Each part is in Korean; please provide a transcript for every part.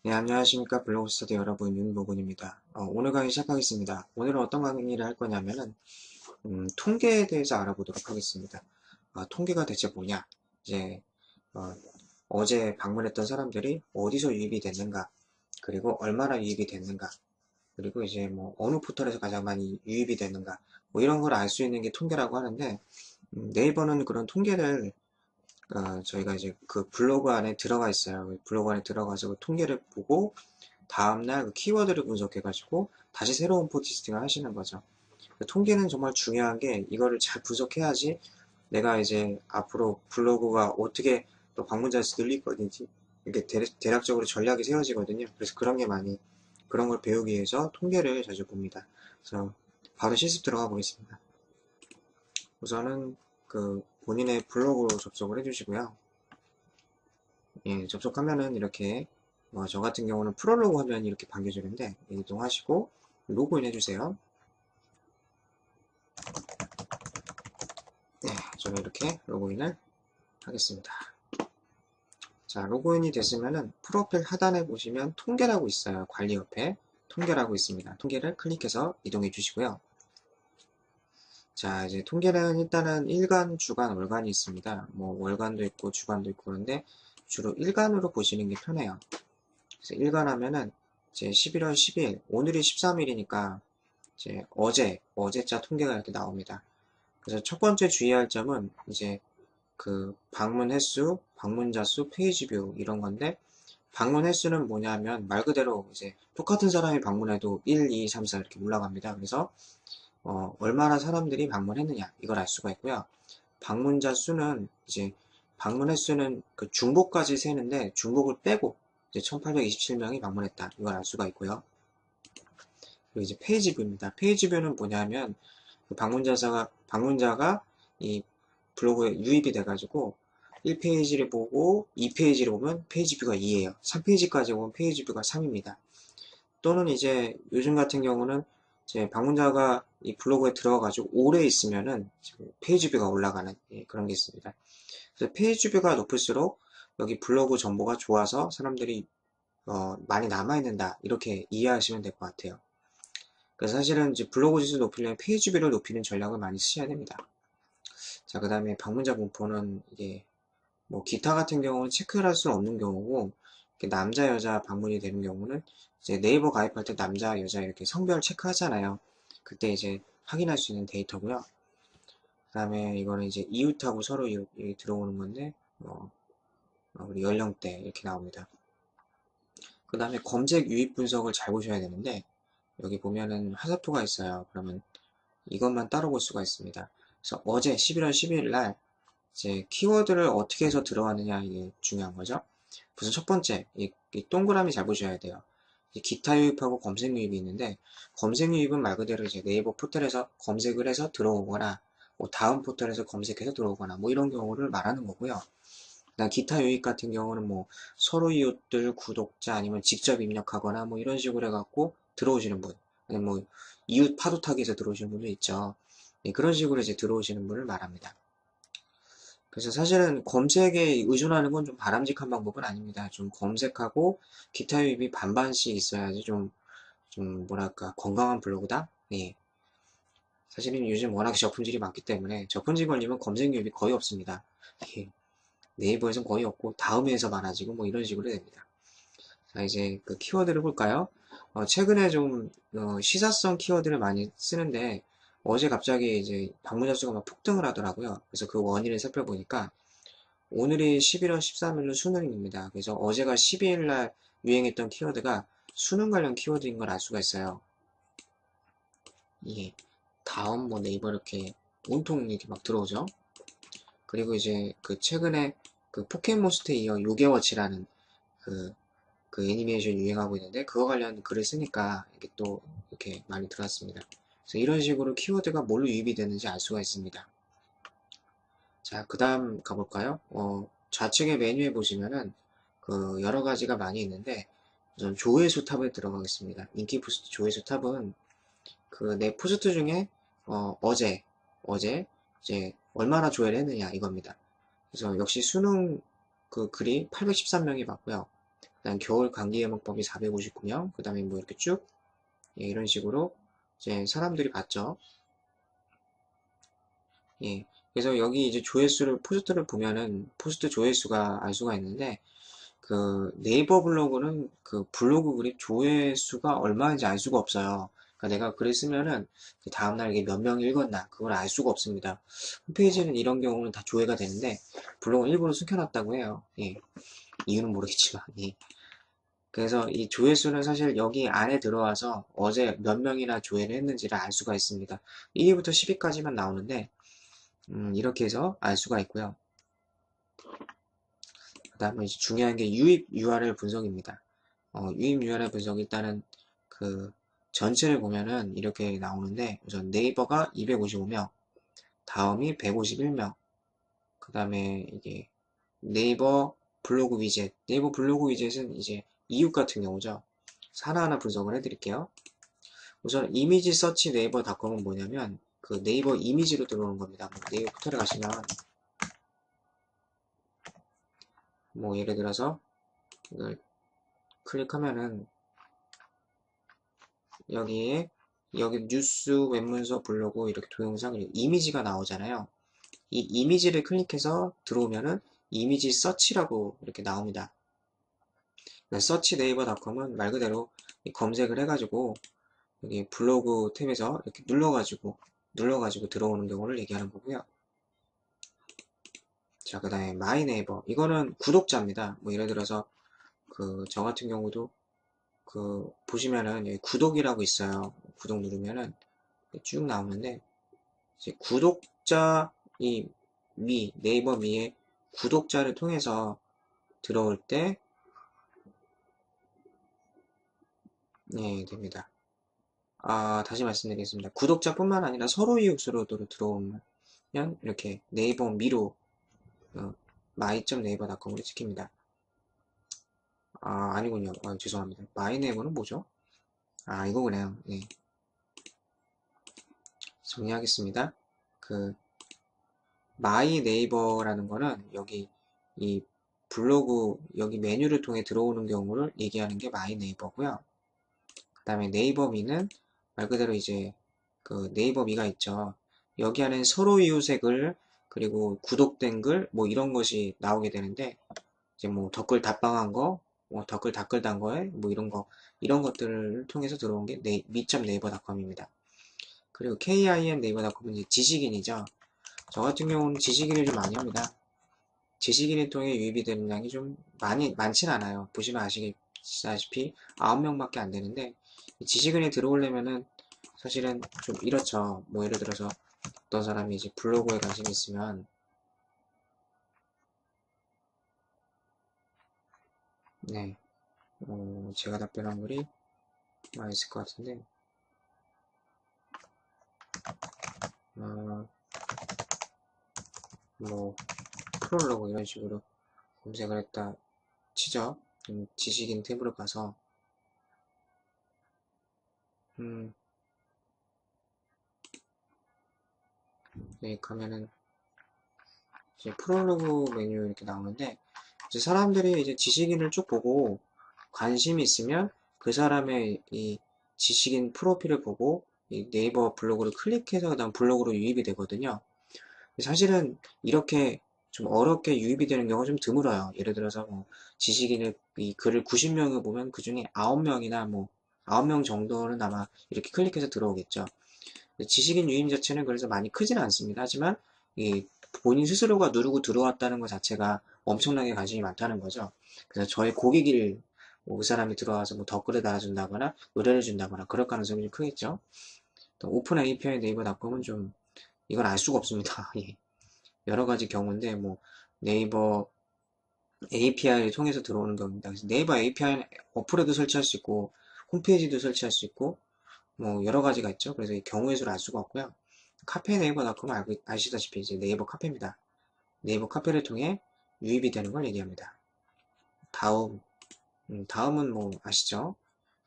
네, 안녕하십니까. 블로그 스터디 여러분, 윤모근입니다. 오늘 강의 시작하겠습니다. 오늘은 어떤 강의를 할 거냐면은, 통계에 대해서 알아보도록 하겠습니다. 통계가 대체 뭐냐? 이제, 어제 방문했던 사람들이 어디서 유입이 됐는가? 그리고 얼마나 유입이 됐는가? 그리고 이제 뭐, 어느 포털에서 가장 많이 유입이 됐는가? 뭐 이런 걸 알 수 있는 게 통계라고 하는데, 네이버는 그런 통계를 저희가 이제 그 블로그 안에 들어가 있어요. 그 블로그 안에 들어가서 그 통계를 보고 다음날 그 키워드를 분석해가지고 다시 새로운 포지팅을 하시는 거죠. 그 통계는 정말 중요한 게 이거를 잘 분석해야지 내가 이제 앞으로 블로그가 어떻게 또 방문자 수 늘릴 거든지 이게 대략적으로 전략이 세워지거든요. 그래서 그런 게 많이 그런 걸 배우기 위해서 통계를 자주 봅니다. 그래서 바로 실습 들어가 보겠습니다. 우선은 그 본인의 블로그로 접속을 해주시고요. 예, 접속하면은 이렇게 저 같은 경우는 프롤로그 화면이 이렇게 반겨지는데 이동하시고 로그인 해주세요. 네, 저는 이렇게 로그인을 하겠습니다. 자, 로그인이 됐으면은 프로필 하단에 보시면 통계라고 있어요. 관리 옆에 통계라고 있습니다. 통계를 클릭해서 이동해 주시고요. 자, 이제 통계는 일단은 일간, 주간, 월간이 있습니다. 뭐 월간도 있고 주간도 있고 그런데 주로 일간으로 보시는 게 편해요. 그래서 일간 하면은 이제 11월 12일, 오늘이 13일이니까 이제 어제자 통계가 이렇게 나옵니다. 그래서 첫 번째 주의할 점은 이제 그 방문 횟수, 방문자 수, 페이지 뷰 이런 건데 방문 횟수는 뭐냐면 말 그대로 이제 똑같은 사람이 방문해도 1, 2, 3, 4 이렇게 올라갑니다. 그래서 얼마나 사람들이 방문했느냐 이걸 알 수가 있고요. 방문자 수는 이제 방문 횟수는 그 중복까지 세는데 중복을 빼고 이제 1827명이 방문했다 이걸 알 수가 있고요. 그리고 이제 페이지 뷰입니다. 페이지 뷰는 뭐냐면 그 방문자가 이 블로그에 유입이 돼가지고 1페이지를 보고 2페이지를 보면 페이지 뷰가 2예요. 3페이지까지 보면 페이지 뷰가 3입니다. 또는 이제 요즘 같은 경우는 이제 방문자가 이 블로그에 들어가가지고 오래 있으면은 페이지 뷰가 올라가는 그런 게 있습니다. 그래서 페이지 뷰가 높을수록 여기 블로그 정보가 좋아서 사람들이 많이 남아있는다 이렇게 이해하시면 될 것 같아요. 그래서 사실은 이제 블로그 지수 높이려면 페이지 뷰를 높이는 전략을 많이 쓰셔야 됩니다. 자, 그 다음에 방문자 분포는 이게 뭐 기타 같은 경우는 체크를 할 수는 없는 경우고 남자 여자 방문이 되는 경우는 이제 네이버 가입할 때 남자 여자 이렇게 성별 체크하잖아요. 그때 이제 확인할 수 있는 데이터고요. 그 다음에 이거는 이제 이웃하고 서로 이웃이 들어오는 건데 우리 연령대 이렇게 나옵니다. 그 다음에 검색 유입 분석을 잘 보셔야 되는데 여기 보면은 화살표가 있어요. 그러면 이것만 따로 볼 수가 있습니다. 그래서 어제 11월 12일 날 이제 키워드를 어떻게 해서 들어왔느냐 이게 중요한 거죠. 우선 첫 번째 이 동그라미 잘 보셔야 돼요. 기타 유입하고 검색 유입이 있는데 검색 유입은 말 그대로 이제 네이버 포털에서 검색을 해서 들어오거나 뭐 다음 포털에서 검색해서 들어오거나 뭐 이런 경우를 말하는 거고요. 그다음 기타 유입 같은 경우는 뭐 서로 이웃들 구독자 아니면 직접 입력하거나 뭐 이런 식으로 해갖고 들어오시는 분 아니면 뭐 이웃 파도 타기에서 들어오시는 분도 있죠. 네, 그런 식으로 이제 들어오시는 분을 말합니다. 그래서 사실은 검색에 의존하는 건 좀 바람직한 방법은 아닙니다. 좀 검색하고 기타 유입이 반반씩 있어야지 좀 뭐랄까 건강한 블로그다. 예. 사실은 요즘 워낙 저품질이 많기 때문에 저품질 걸리면 검색 유입이 거의 없습니다. 예. 네이버에서는 거의 없고 다음에서 많아지고 뭐 이런 식으로 됩니다. 자, 이제 그 키워드를 볼까요? 최근에 좀 시사성 키워드를 많이 쓰는데 어제 갑자기 이제 방문자 수가 막 폭등을 하더라고요. 그래서 그 원인을 살펴보니까 오늘이 11월 13일로 수능입니다. 그래서 어제가 12일날 유행했던 키워드가 수능 관련 키워드인 걸 알 수가 있어요. 예. 다음 뭐 네이버 이렇게 온통 이렇게 막 들어오죠. 그리고 이제 그 최근에 그 포켓몬스터에 이어 요괴워치라는 그, 그 애니메이션 유행하고 있는데 그거 관련 글을 쓰니까 이게 또 이렇게 많이 들어왔습니다. 그래서 이런 식으로 키워드가 뭘로 유입이 되는지 알 수가 있습니다. 자, 그 다음 가볼까요? 좌측의 메뉴에 보시면은 그 여러 가지가 많이 있는데 우선 조회수 탑에 들어가겠습니다. 인기 부스트 조회수 탑은 그 내 포스트 중에 어제 이제 얼마나 조회를 했느냐 이겁니다. 그래서 역시 수능 그 글이 813명이 봤고요. 그다음 겨울 감기 예방법이 459명, 그 다음에 뭐 이렇게 쭉, 예, 이런 식으로 이제 사람들이 봤죠. 예. 그래서 여기 이제 조회수를, 포스트를 보면은, 포스트 조회수가 알 수가 있는데, 그 네이버 블로그는 그 블로그 글이 조회수가 얼마인지 알 수가 없어요. 그러니까 내가 글을 쓰면은 그 다음날 이게 몇 명이 읽었나, 그걸 알 수가 없습니다. 홈페이지는 이런 경우는 다 조회가 되는데, 블로그는 일부러 숨겨놨다고 해요. 예. 이유는 모르겠지만, 예. 그래서 이 조회수는 사실 여기 안에 들어와서 어제 몇 명이나 조회를 했는지를 알 수가 있습니다. 1위부터 10위까지만 나오는데, 이렇게 해서 알 수가 있고요. 그 다음에 이제 중요한 게 유입 URL 분석입니다. 유입 URL 분석 일단은 그 전체를 보면은 이렇게 나오는데 우선 네이버가 255명, 다음이 151명, 그 다음에 이게 네이버 블로그 위젯, 네이버 블로그 위젯은 이제 이웃 같은 경우죠. 하나하나 분석을 해드릴게요. 우선 이미지 서치 네이버닷컴은 뭐냐면 그 네이버 이미지로 들어오는 겁니다. 네이버 포털에 가시면 뭐 예를 들어서 이걸 클릭하면은 여기에 여기 뉴스, 웹문서, 블로그 이렇게 동영상 그리고 이미지가 나오잖아요. 이 이미지를 클릭해서 들어오면은 이미지 서치라고 이렇게 나옵니다. 서치 네이버닷컴은 말 그대로 검색을 해가지고 여기 블로그 탭에서 이렇게 눌러가지고 들어오는 경우를 얘기하는 거고요. 자, 그 다음에 마이 네이버 이거는 구독자입니다. 뭐 예를 들어서 그 저 같은 경우도 그 보시면은 여기 구독이라고 있어요. 구독 누르면은 쭉 나오는데 이제 구독자 이 네이버 미의 구독자를 통해서 들어올 때 네, 됩니다. 다시 말씀드리겠습니다. 구독자뿐만 아니라 서로 이웃으로도 들어오면 이렇게 네이버 미로 my.naver.com으로 찍힙니다. 아니군요. 죄송합니다. 마이 네이버는 뭐죠? 이거구나요. 네. 정리하겠습니다. 그 마이 네이버라는 거는 여기 이 블로그 여기 메뉴를 통해 들어오는 경우를 얘기하는 게 마이 네이버고요. 그 다음에 네이버 미는 말 그대로 이제 그 네이버 미가 있죠. 여기 안에 서로 이웃의 글 그리고 구독된 글 뭐 이런 것이 나오게 되는데 이제 뭐 댓글 답방한 거, 뭐 댓글 단 거에 뭐 이런 것들을 통해서 들어온 게 mi.naver.com입니다. 그리고 kim 네이버닷컴은 이제 지식인이죠. 저 같은 경우는 지식인을 좀 많이 합니다. 지식인을 통해 유입이 되는 양이 좀 많진 않아요. 보시면 아시다시피 9명밖에 안 되는데, 지식인이 들어오려면은 사실은 좀 이렇죠. 뭐 예를 들어서 어떤 사람이 이제 블로그에 관심이 있으면, 네, 제가 답변한 글이 많이 있을 것 같은데, 어, 뭐, 프롤로그 이런 식으로 검색을 했다 치죠. 지식인 탭으로 가서, 음, 네, 가면은 이제 프롤로그 메뉴 이렇게 나오는데 이제 사람들이 이제 지식인을 쭉 보고 관심이 있으면 그 사람의 이 지식인 프로필을 보고 이 네이버 블로그를 클릭해서 그다음 블로그로 유입이 되거든요. 사실은 이렇게 좀 어렵게 유입이 되는 경우가 좀 드물어요. 예를 들어서 뭐 지식인의 이 글을 90명을 보면 그 중에 9명이나 뭐 9명 정도는 아마 이렇게 클릭해서 들어오겠죠. 지식인 유임 자체는 그래서 많이 크지는 않습니다. 하지만 이 본인 스스로가 누르고 들어왔다는 것 자체가 엄청나게 관심이 많다는 거죠. 그래서 저의 고객을 뭐그 사람이 들어와서 뭐 댓글을 달아준다거나 의뢰를 준다거나 그럴 가능성이 좀 크겠죠. 오픈 API 네이버닷컴은 좀 이걸 알 수가 없습니다. 예. 여러 가지 경우인데 뭐 네이버 API를 통해서 들어오는 경우입니다. 그래서 네이버 API는 어플에도 설치할 수 있고 홈페이지도 설치할 수 있고 뭐 여러 가지가 있죠. 그래서 이 경우의 수를 알 수가 없고요. 카페 네이버닷컴 아시다시피 이제 네이버 카페입니다. 네이버 카페를 통해 유입이 되는 걸 얘기합니다. 다음은 뭐 아시죠?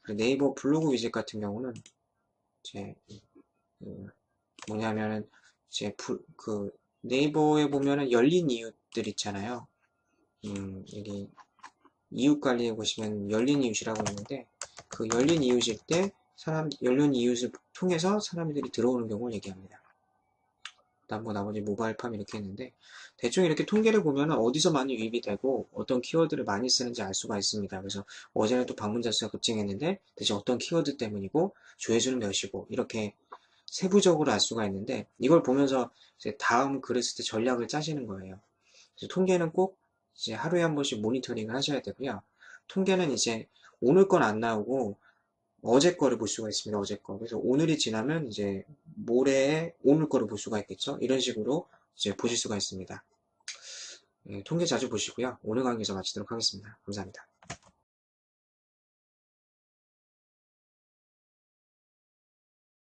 네이버 블로그 위젯 같은 경우는 이제 뭐냐면은 이제 네이버에 보면은 열린 이웃들 있잖아요. 여기 이웃 관리에 보시면 열린 이웃이라고 있는데, 그 열린 이웃일 때 열린 이웃을 통해서 사람들이 들어오는 경우를 얘기합니다. 뭐 나머지 모바일팜 이렇게 했는데, 대충 이렇게 통계를 보면 어디서 많이 유입이 되고 어떤 키워드를 많이 쓰는지 알 수가 있습니다. 그래서 어제는 또 방문자 수가 급증했는데 대체 어떤 키워드 때문이고 조회수는 몇이고 이렇게 세부적으로 알 수가 있는데, 이걸 보면서 이제 다음 글을 쓸 때 전략을 짜시는 거예요. 그래서 통계는 꼭 이제 하루에 한 번씩 모니터링을 하셔야 되고요. 통계는 이제 오늘 건 안 나오고 어제 거를 볼 수가 있습니다. 어제 거. 그래서 오늘이 지나면 이제 모레에 오늘 거를 볼 수가 있겠죠. 이런 식으로 이제 보실 수가 있습니다. 통계 자주 보시고요. 오늘 강의에서 마치도록 하겠습니다. 감사합니다.